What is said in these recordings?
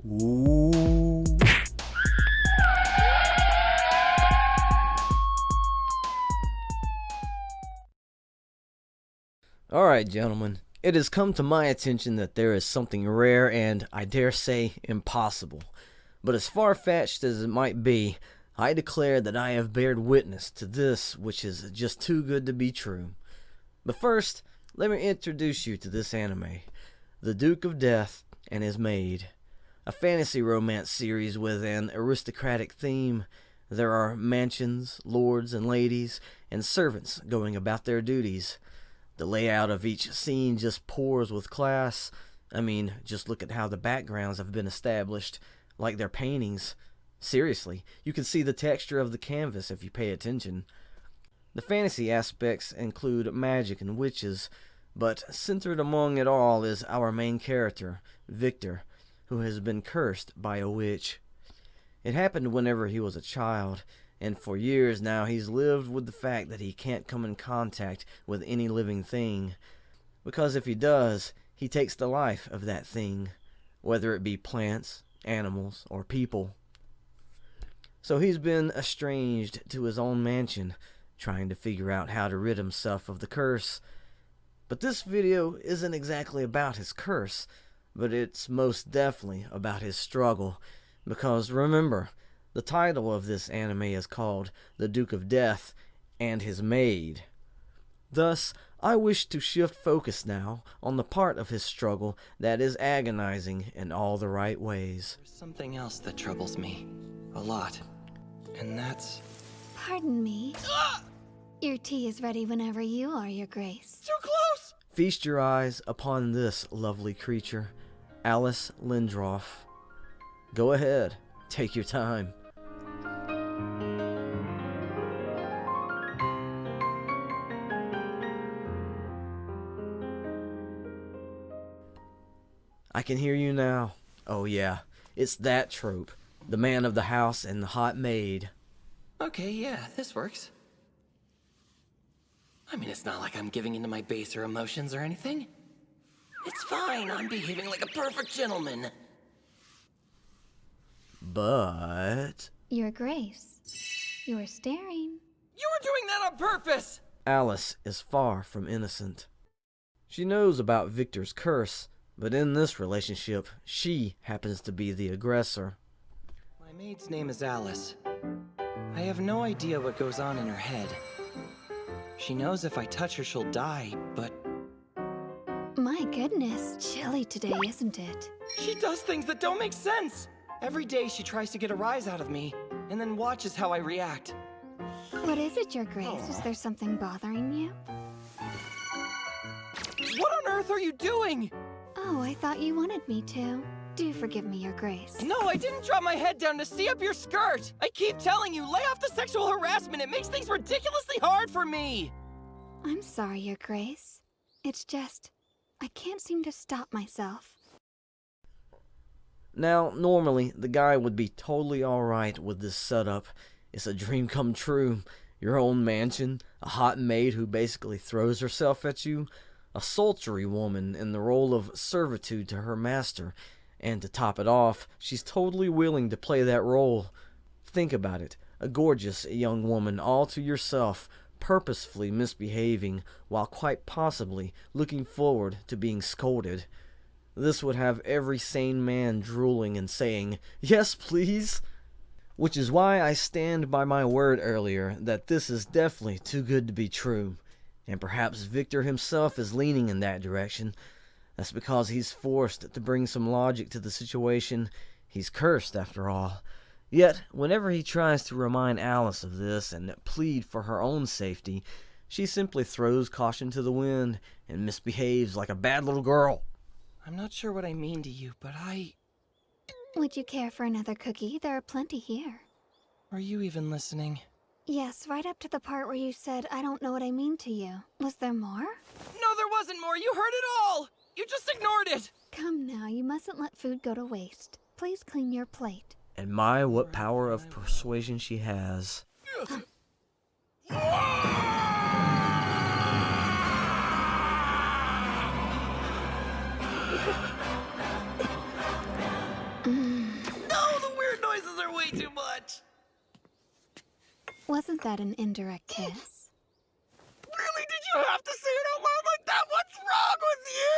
Ooh. Alright, gentlemen, it has come to my attention that there is something rare and, I dare say, impossible. But as far-fetched as it might be, I declare that I have bared witness to this which is just too good to be true. But first, let me introduce you to this anime, The Duke of Death and His Maid. A fantasy romance series with an aristocratic theme. There are mansions, lords and ladies, and servants going about their duties. The layout of each scene just pours with class. I mean, just look at how the backgrounds have been established, like they're paintings. Seriously, you can see the texture of the canvas if you pay attention. The fantasy aspects include magic and witches, but centered among it all is our main character, Victor, who has been cursed by a witch. It happened whenever he was a child, and for years now he's lived with the fact that he can't come in contact with any living thing, because if he does, he takes the life of that thing, whether it be plants, animals, or people. So he's been estranged to his own mansion, trying to figure out how to rid himself of the curse. But this video isn't exactly about his curse, but it's most definitely about his struggle, because remember, the title of this anime is called The Duke of Death and His Maid. Thus, I wish to shift focus now on the part of his struggle that is agonizing in all the right ways. There's something else that troubles me a lot, and that's... Pardon me. Your tea is ready whenever you are, Your Grace. Too close! Feast your eyes upon this lovely creature, Alice Lendrott. Go ahead, take your time. I can hear you now. Oh yeah, it's that trope. The man of the house and the hot maid. Okay, yeah, this works. I mean, it's not like I'm giving into my baser emotions or anything. It's fine, I'm behaving like a perfect gentleman. But... Your Grace, you are staring. You were doing that on purpose! Alice is far from innocent. She knows about Victor's curse, but in this relationship, she happens to be the aggressor. My maid's name is Alice. I have no idea what goes on in her head. She knows if I touch her, she'll die, but... My goodness, chilly today, isn't it? She does things that don't make sense! Every day she tries to get a rise out of me, and then watches how I react. What is it, Your Grace? Is there something bothering you? What on earth are you doing? Oh, I thought you wanted me to. Do forgive me, Your Grace. No, I didn't drop my head down to see up your skirt! I keep telling you, lay off the sexual harassment! It makes things ridiculously hard for me! I'm sorry, Your Grace. It's just, I can't seem to stop myself. Now, normally, the guy would be totally alright with this setup. It's a dream come true. Your own mansion, a hot maid who basically throws herself at you, a sultry woman in the role of servitude to her master, and to top it off, she's totally willing to play that role. Think about it, a gorgeous young woman all to yourself, purposefully misbehaving, while quite possibly looking forward to being scolded. This would have every sane man drooling and saying, "Yes, please!" Which is why I stand by my word earlier that this is definitely too good to be true. And perhaps Victor himself is leaning in that direction. That's because he's forced to bring some logic to the situation. He's cursed, after all. Yet, whenever he tries to remind Alice of this and plead for her own safety, she simply throws caution to the wind and misbehaves like a bad little girl. I'm not sure what I mean to you, but Would you care for another cookie? There are plenty here. Are you even listening? Yes, right up to the part where you said, I don't know what I mean to you. Was there more? No, there wasn't more! You heard it all! You just ignored it! Come now, you mustn't let food go to waste. Please clean your plate. And my, what power of persuasion she has. too much. Wasn't that an indirect kiss? Really? Did you have to say it out loud like that? What's wrong with you?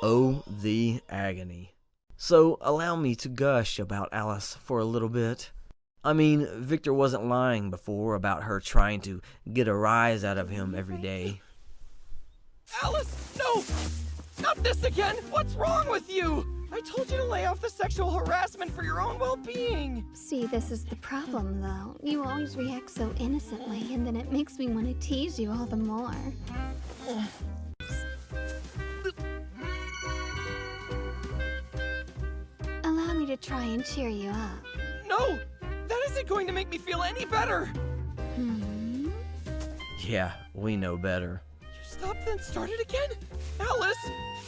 Oh, the agony. So, allow me to gush about Alice for a little bit. I mean, Victor wasn't lying before about her trying to get a rise out of him every day. Alice, no! Not this again! What's wrong with you? I told you to lay off the sexual harassment for your own well-being. See, this is the problem, though. You always react so innocently, and then it makes me want to tease you all the more. Allow me to try and cheer you up. No! That isn't going to make me feel any better! Yeah, we know better. You stopped then started again? Alice,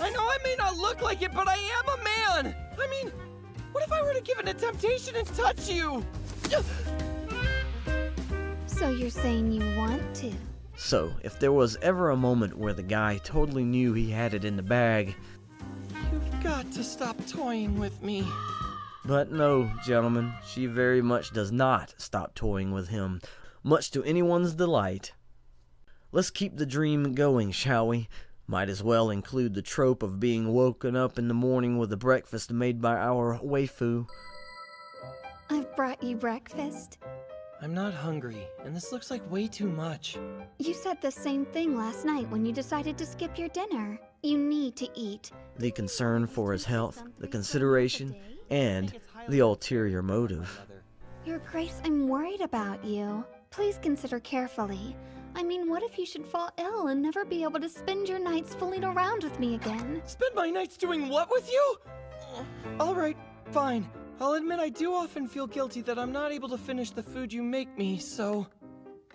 I know I may not look like it, but I am a man! I mean, what if I were to give in to temptation and touch you? So you're saying you want to? So, if there was ever a moment where the guy totally knew he had it in the bag, You've got to stop toying with me. but no, gentlemen, she very much does not stop toying with him, much to anyone's delight. Let's keep the dream going, shall we? Might as well include the trope of being woken up in the morning with a breakfast made by our waifu. I've brought you breakfast. I'm not hungry, and this looks like way too much. You said the same thing last night when you decided to skip your dinner. You need to eat. The concern for his health, the consideration, and the ulterior motive. Your Grace, I'm worried about you. Please consider carefully. I mean, what if you should fall ill and never be able to spend your nights fooling around with me again? Spend my nights doing what with you? Alright, fine. I'll admit I do often feel guilty that I'm not able to finish the food you make me, so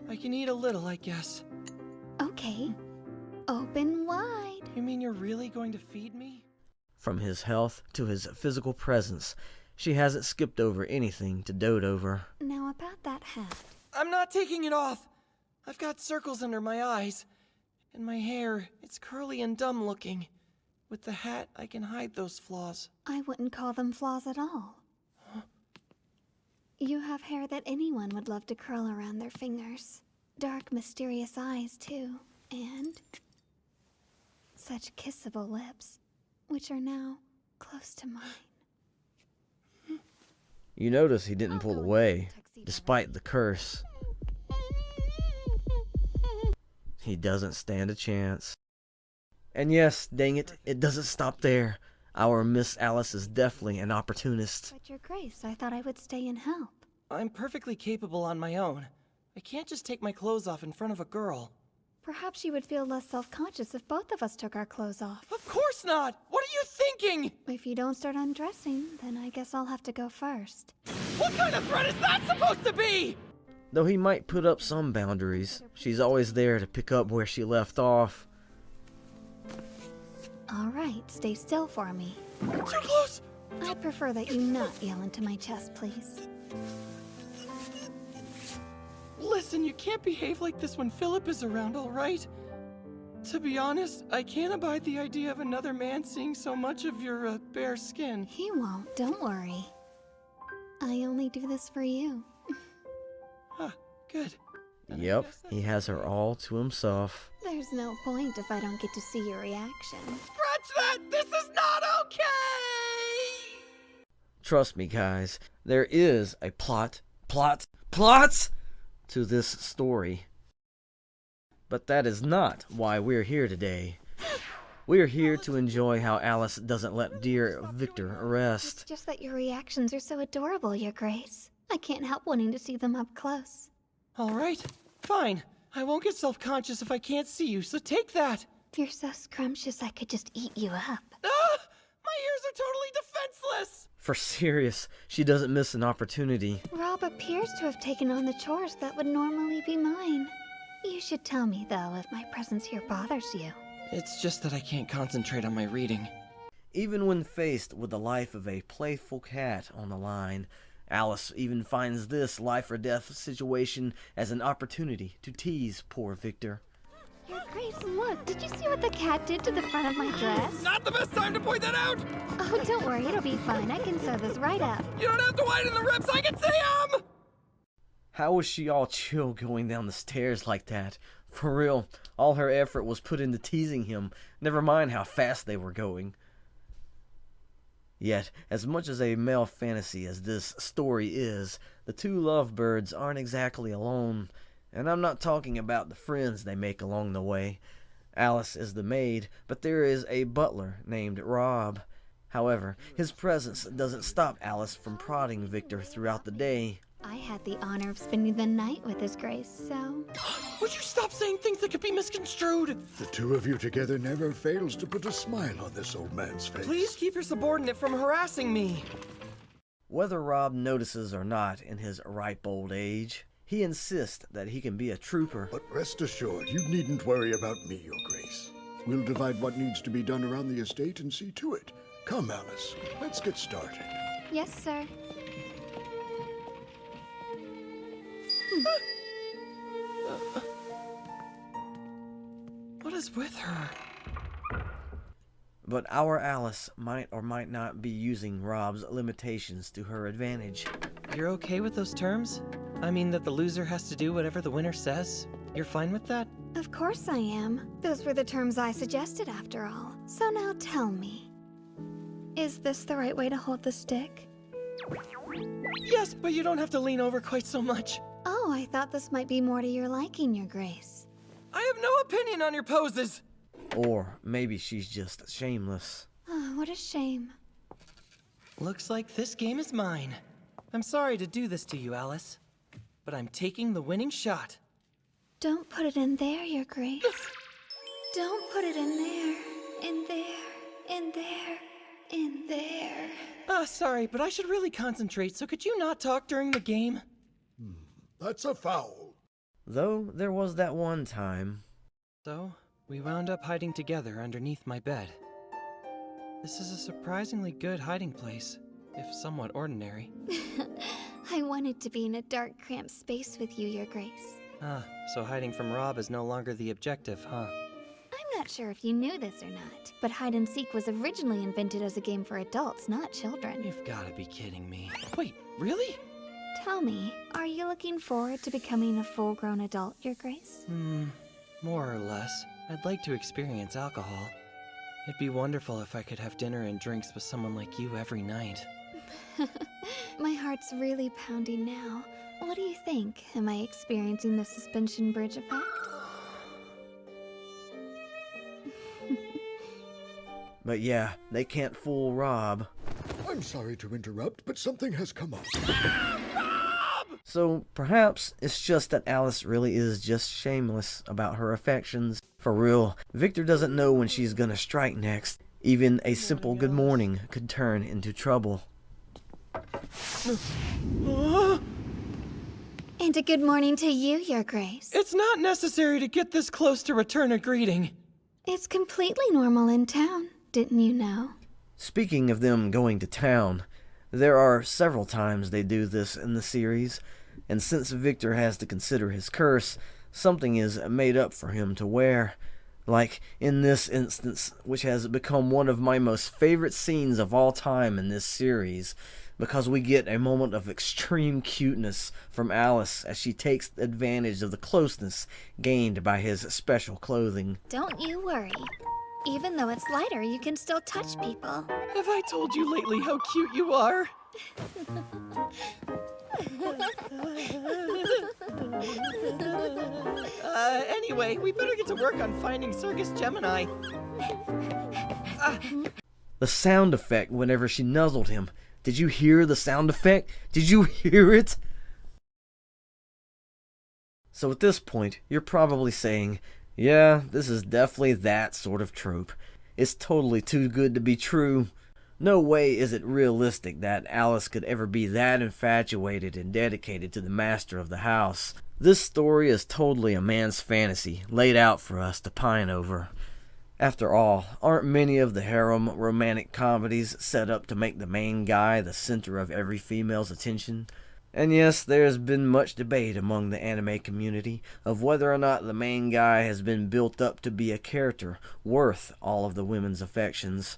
I can eat a little, I guess. Okay. Open wide. You mean you're really going to feed me? From his health to his physical presence, she hasn't skipped over anything to dote over. Now about that hat. I'm not taking it off! I've got circles under my eyes. And my hair, it's curly and dumb looking. With the hat, I can hide those flaws. I wouldn't call them flaws at all. You have hair that anyone would love to curl around their fingers. Dark, mysterious eyes, too. And such kissable lips, which are now close to mine. You notice he didn't pull away, despite the curse. He doesn't stand a chance. And yes, dang it, it doesn't stop there. Our Miss Alice is definitely an opportunist. But Your Grace, I thought I would stay and help. I'm perfectly capable on my own. I can't just take my clothes off in front of a girl. Perhaps you would feel less self-conscious if both of us took our clothes off. Of course not! What are you thinking? If you don't start undressing, then I guess I'll have to go first. What kind of threat is that supposed to be? Though he might put up some boundaries, she's always there to pick up where she left off. All right, stay still for me. Too close! I'd prefer that you not yell into my chest, please. Listen, you can't behave like this when Philip is around, all right? To be honest, I can't abide the idea of another man seeing so much of your bare skin. He won't, don't worry. I only do this for you. Huh, good. Then I Yep, guess that's he has her all to himself. There's no point if I don't get to see your reaction. Scratch that! This is not okay! Trust me, guys, there is a plot to this story. But that is not why we're here today. We're here to enjoy how Alice doesn't let dear Victor rest. It's just that your reactions are so adorable, Your Grace. I can't help wanting to see them up close. All right, fine. I won't get self-conscious if I can't see you, so take that. You're so scrumptious I could just eat you up. Ah! My ears are totally defenseless! For serious, she doesn't miss an opportunity. Rob appears to have taken on the chores that would normally be mine. You should tell me, though, if my presence here bothers you. It's just that I can't concentrate on my reading. Even when faced with the life of a playful cat on the line, Alice even finds this life or death situation as an opportunity to tease poor Victor. Your Grace, look, did you see what the cat did to the front of my dress? Not the best time to point that out! Oh, don't worry, it'll be fine. I can sew this right up. You don't have to widen the rips, I can see them! How was she all chill going down the stairs like that? For real, all her effort was put into teasing him, never mind how fast they were going. Yet, as much as a male fantasy as this story is, the two lovebirds aren't exactly alone, and I'm not talking about the friends they make along the way. Alice is the maid, but there is a butler named Rob. However, his presence doesn't stop Alice from prodding Victor throughout the day. I had the honor of spending the night with His Grace, so... Would you stop saying things that could be misconstrued? The two of you together never fails to put a smile on this old man's face. Please keep your subordinate from harassing me. Whether Rob notices or not in his ripe old age, he insists that he can be a trooper. But rest assured, you needn't worry about me, Your Grace. We'll divide what needs to be done around the estate and see to it. Come, Alice, let's get started. Yes, sir. What is with her? But our Alice might or might not be using Rob's limitations to her advantage. You're okay with those terms? I mean that the loser has to do whatever the winner says? You're fine with that? Of course I am. Those were the terms I suggested after all. So now tell me, is this the right way to hold the stick? Yes, but you don't have to lean over quite so much. Oh, I thought this might be more to your liking, Your Grace. I have no opinion on your poses. Or maybe she's just shameless. Oh, what a shame. Looks like this game is mine. I'm sorry to do this to you, Alice, but I'm taking the winning shot. Don't put it in there, Your Grace. Don't put it in there. In there. In there. In there. Sorry, but I should really concentrate, so could you not talk during the game? That's a foul. Though there was that one time. So, we wound up hiding together underneath my bed. This is a surprisingly good hiding place, if somewhat ordinary. I wanted to be in a dark, cramped space with you, Your Grace. So hiding from Rob is no longer the objective, huh? I'm not sure if you knew this or not, but hide and seek was originally invented as a game for adults, not children. You've gotta be kidding me. Wait, really? Tell me, are you looking forward to becoming a full-grown adult, Your Grace? More or less. I'd like to experience alcohol. It'd be wonderful if I could have dinner and drinks with someone like you every night. My heart's really pounding now. What do you think? Am I experiencing the suspension bridge effect? But yeah, they can't fool Rob. I'm sorry to interrupt, but something has come up. So perhaps it's just that Alice really is just shameless about her affections. For real, Victor doesn't know when she's gonna strike next. Even a simple good morning could turn into trouble. And a good morning to you, Your Grace. It's not necessary to get this close to return a greeting. It's completely normal in town, didn't you know? Speaking of them going to town, there are several times they do this in the series, and since Victor has to consider his curse, something is made up for him to wear. Like in this instance, which has become one of my most favorite scenes of all time in this series, because we get a moment of extreme cuteness from Alice as she takes advantage of the closeness gained by his special clothing. Don't you worry. Even though it's lighter, you can still touch people. Have I told you lately how cute you are? Anyway, we better get to work on finding Circus Gemini. The sound effect whenever she nuzzled him. Did you hear the sound effect? Did you hear it? So at this point, you're probably saying, yeah, this is definitely that sort of trope. It's totally too good to be true. No way is it realistic that Alice could ever be that infatuated and dedicated to the master of the house. This story is totally a man's fantasy, laid out for us to pine over. After all, aren't many of the harem romantic comedies set up to make the main guy the center of every female's attention? And yes, there's been much debate among the anime community of whether or not the main guy has been built up to be a character worth all of the women's affections.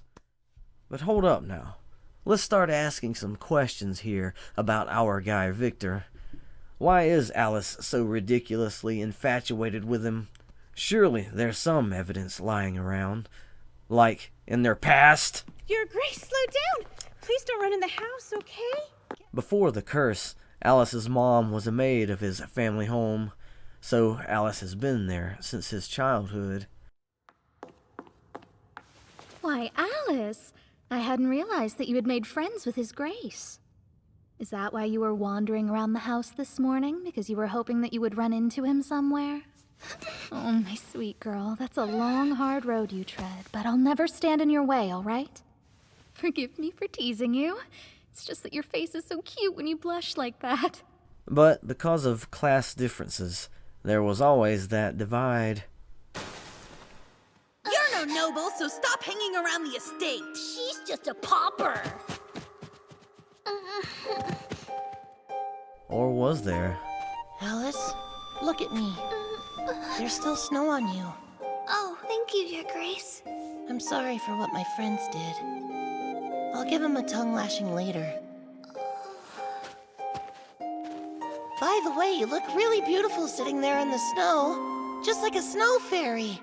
But hold up now. Let's start asking some questions here about our guy Victor. Why is Alice so ridiculously infatuated with him? Surely there's some evidence lying around. Like, in their past? Your Grace, slow down! Please don't run in the house, okay? Before the curse, Alice's mom was a maid of his family home, so Alice has been there since his childhood. Why, Alice! I hadn't realized that you had made friends with His Grace. Is that why you were wandering around the house this morning? Because you were hoping that you would run into him somewhere? Oh, my sweet girl, that's a long, hard road you tread, but I'll never stand in your way, all right? Forgive me for teasing you. It's just that your face is so cute when you blush like that. But because of class differences, there was always that divide. You're no noble, so stop hanging around the estate. She's just a pauper. Or was there? Alice, look at me. There's still snow on you. Oh, thank you, Your Grace. I'm sorry for what my friends did. I'll give him a tongue lashing later. By the way, you look really beautiful sitting there in the snow. Just like a snow fairy.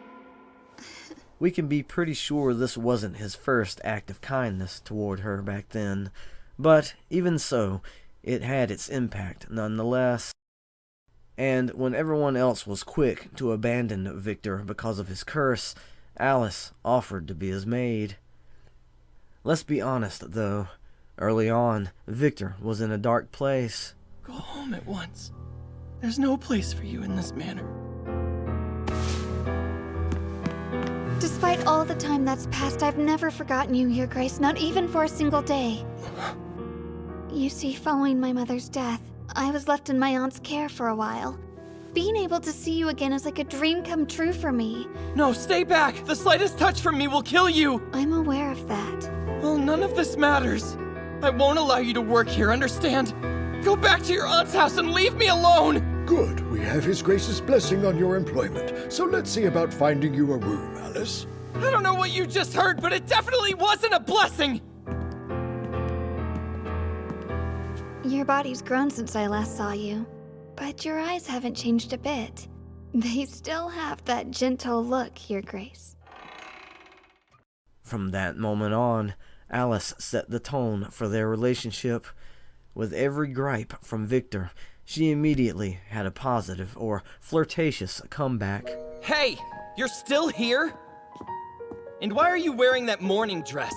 We can be pretty sure this wasn't his first act of kindness toward her back then. But even so, it had its impact nonetheless. And when everyone else was quick to abandon Victor because of his curse, Alice offered to be his maid. Let's be honest, though. Early on, Victor was in a dark place. Go home at once. There's no place for you in this manor. Despite all the time that's passed, I've never forgotten you, Your Grace, not even for a single day. You see, following my mother's death, I was left in my aunt's care for a while. Being able to see you again is like a dream come true for me. No, stay back! The slightest touch from me will kill you! I'm aware of that. Well, none of this matters. I won't allow you to work here, understand? Go back to your aunt's house and leave me alone! Good. We have His Grace's blessing on your employment. So let's see about finding you a room, Alice. I don't know what you just heard, but it definitely wasn't a blessing! Your body's grown since I last saw you, but your eyes haven't changed a bit. They still have that gentle look, Your Grace. From that moment on, Alice set the tone for their relationship. With every gripe from Victor, she immediately had a positive or flirtatious comeback. Hey! You're still here? And why are you wearing that morning dress?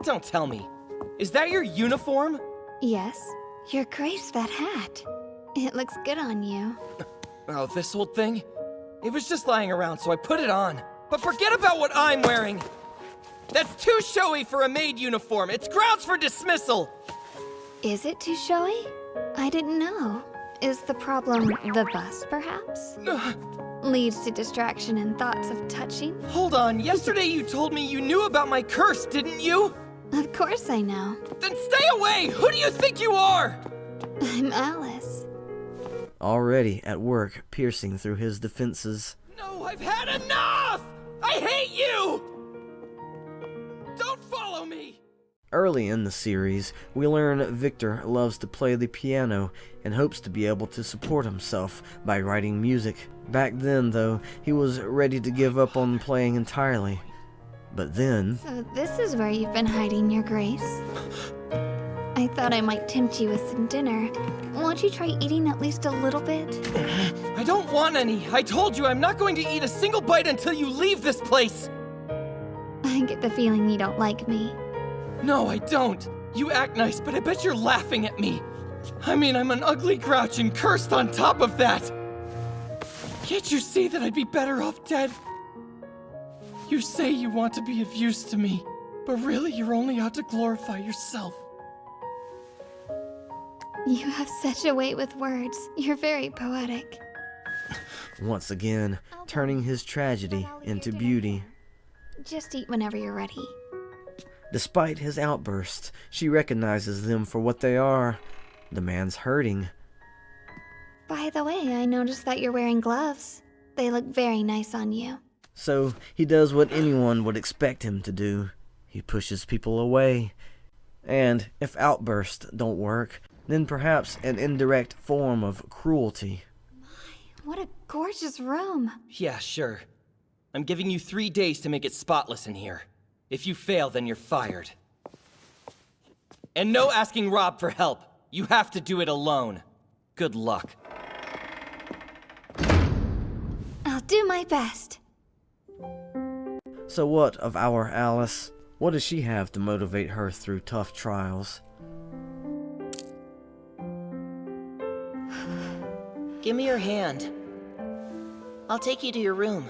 Don't tell me. Is that your uniform? Yes, Your Grace, that hat. It looks good on you. Oh, this old thing? It was just lying around, so I put it on. But forget about what I'm wearing! That's too showy for a maid uniform! It's grounds for dismissal! Is it too showy? I didn't know. Is the problem the bus, perhaps? Leads to distraction and thoughts of touching? Hold on, yesterday you told me you knew about my curse, didn't you? Of course I know. Then stay away! Who do you think you are? I'm Alice. Already at work, piercing through his defenses. No, I've had enough! I hate you! Don't follow me! Early in the series, we learn Victor loves to play the piano and hopes to be able to support himself by writing music. Back then, though, he was ready to give up on playing entirely. But then... So this is where you've been hiding, Your Grace. I thought I might tempt you with some dinner. Won't you try eating at least a little bit? I don't want any. I told you I'm not going to eat a single bite until you leave this place. I get the feeling you don't like me. No, I don't. You act nice, but I bet you're laughing at me. I mean, I'm an ugly grouch and cursed on top of that. Can't you see that I'd be better off dead? You say you want to be of use to me, but really you're only out to glorify yourself. You have such a way with words. You're very poetic. Once again, turning his tragedy into beauty. Just eat whenever you're ready. Despite his outbursts, she recognizes them for what they are. The man's hurting, By the way, I noticed that you're wearing gloves. They look very nice on you. So he does what anyone would expect him to do. He pushes people away. And if outbursts don't work, then perhaps an indirect form of cruelty. What a gorgeous room. Yeah, sure. I'm giving you 3 days to make it spotless in here. If you fail, then you're fired. And no asking Rob for help. You have to do it alone. Good luck. I'll do my best. So what of our Alice? What does she have to motivate her through tough trials? Give me your hand. I'll take you to your room.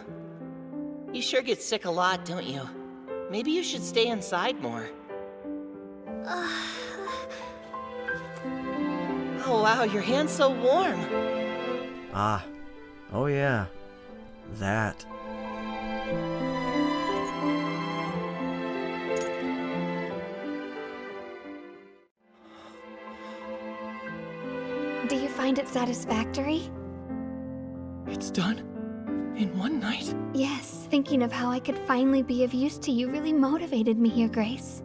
You sure get sick a lot, don't you? Maybe you should stay inside more. Oh wow, your hand's so warm. Ah, oh yeah, that. Do you find it satisfactory? It's done? In one night? Yes, thinking of how I could finally be of use to you really motivated me, Your Grace.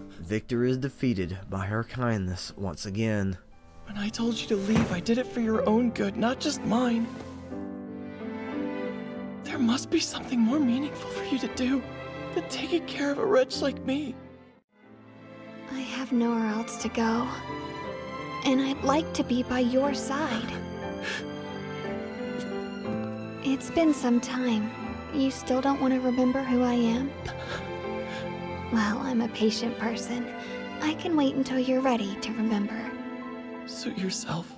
Victor is defeated by her kindness once again. When I told you to leave, I did it for your own good, not just mine. There must be something more meaningful for you to do than taking care of a wretch like me. I have nowhere else to go. And I'd like to be by your side. It's been some time. You still don't want to remember who I am? Well, I'm a patient person. I can wait until you're ready to remember. Suit yourself.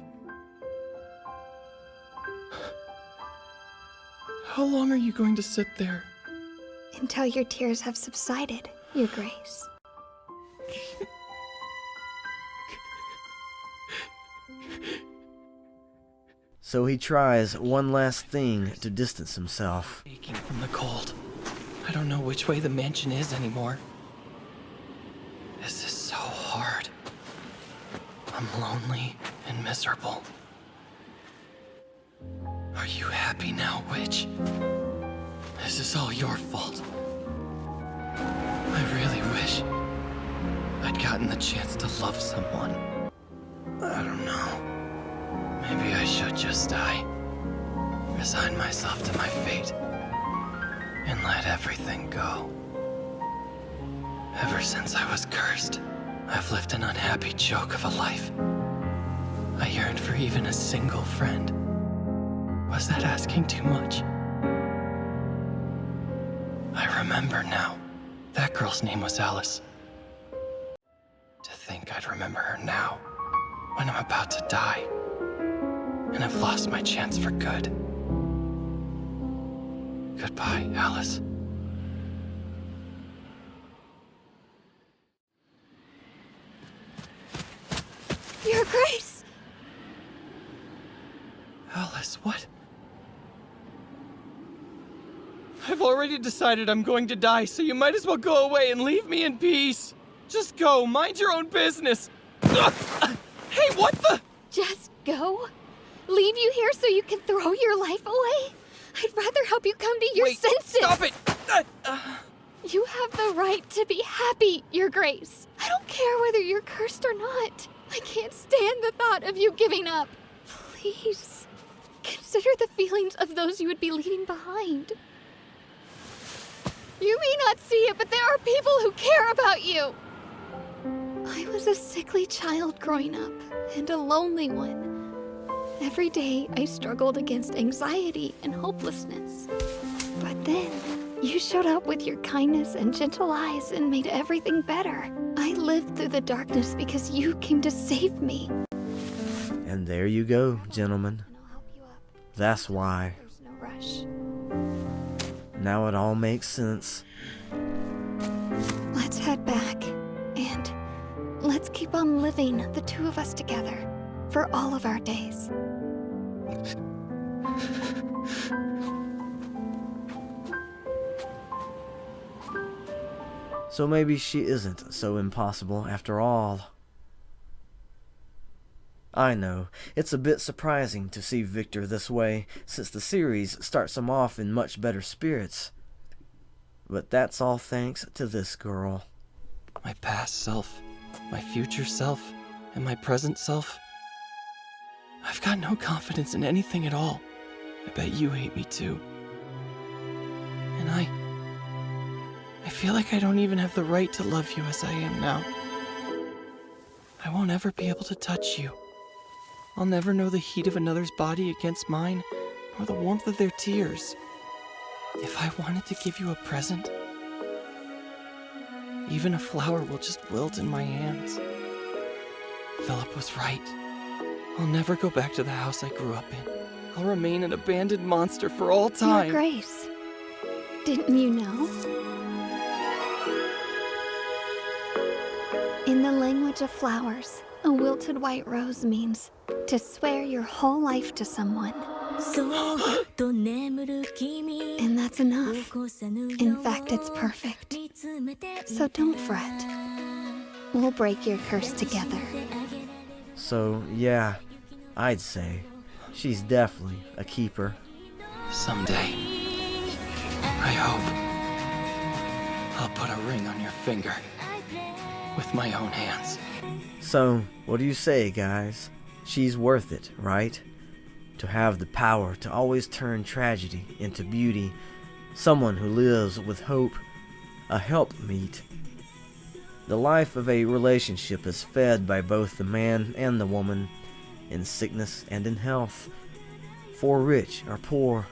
How long are you going to sit there? Until your tears have subsided, Your Grace. So he tries one last thing to distance himself. Aching from the cold. I don't know which way the mansion is anymore. This is so hard. I'm lonely and miserable. Are you happy now, witch? This is all your fault. I really wish I'd gotten the chance to love someone. I don't know. Maybe I should just die. Resign myself to my fate. And let everything go. Ever since I was cursed, I've lived an unhappy joke of a life. I yearned for even a single friend. Was that asking too much? I remember now. That girl's name was Alice. To think I'd remember her now, when I'm about to die, and I've lost my chance for good. Goodbye, Alice. Your Grace! Alice, what? I've already decided I'm going to die, so you might as well go away and leave me in peace. Just go, mind your own business. Ugh! Hey, what the? Just go? Leave you here so you can throw your life away? I'd rather help you come to your Wait, senses. stop it! You have the right to be happy, Your Grace. I don't care whether you're cursed or not. I can't stand the thought of you giving up. Please, consider the feelings of those you would be leaving behind. You may not see it, but there are people who care about you. I was a sickly child growing up, and a lonely one. Every day, I struggled against anxiety and hopelessness. But then, you showed up with your kindness and gentle eyes and made everything better. I lived through the darkness because you came to save me. And there you go, gentlemen. And I'll help you up. That's why. There's no rush. Now it all makes sense. Let's head back, and let's keep on living, the two of us together, for all of our days. So maybe she isn't so impossible after all. I know, it's a bit surprising to see Victor this way, since the series starts him off in much better spirits. But that's all thanks to this girl. My past self, my future self, and my present self. I've got no confidence in anything at all. I bet you hate me too. And I feel like I don't even have the right to love you as I am now. I won't ever be able to touch you. I'll never know the heat of another's body against mine, nor the warmth of their tears. If I wanted to give you a present, even a flower will just wilt in my hands. Philip was right. I'll never go back to the house I grew up in. I'll remain an abandoned monster for all time. Your Grace, didn't you know? In the language of flowers, a wilted white rose means to swear your whole life to someone. And that's enough. In fact, it's perfect. So don't fret. We'll break your curse together. So, yeah, I'd say she's definitely a keeper. Someday, I hope I'll put a ring on your finger with my own hands. So, what do you say, guys? She's worth it, right? To have the power to always turn tragedy into beauty. Someone who lives with hope. A helpmeet. The life of a relationship is fed by both the man and the woman, in sickness and in health, for rich or poor.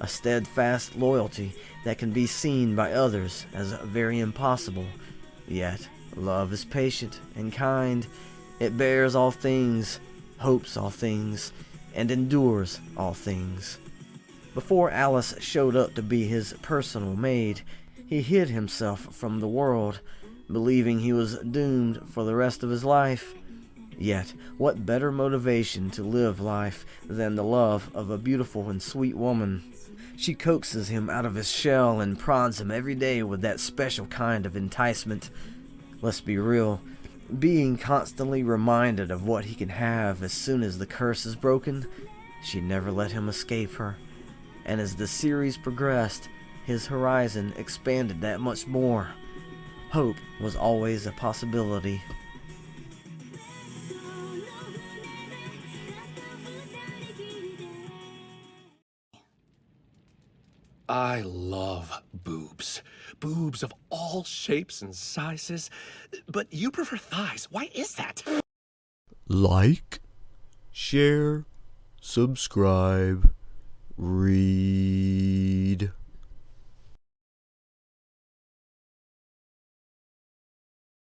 A steadfast loyalty that can be seen by others as very impossible. Yet, love is patient and kind. It bears all things, hopes all things, and endures all things. Before Alice showed up to be his personal maid, he hid himself from the world, believing he was doomed for the rest of his life. Yet, what better motivation to live life than the love of a beautiful and sweet woman? She coaxes him out of his shell and prods him every day with that special kind of enticement. Let's be real, being constantly reminded of what he can have as soon as the curse is broken, she never let him escape her. And as the series progressed, his horizon expanded that much more. Hope was always a possibility. I love boobs. Boobs of all shapes and sizes. But you prefer thighs. Why is that? Like, share, subscribe, read.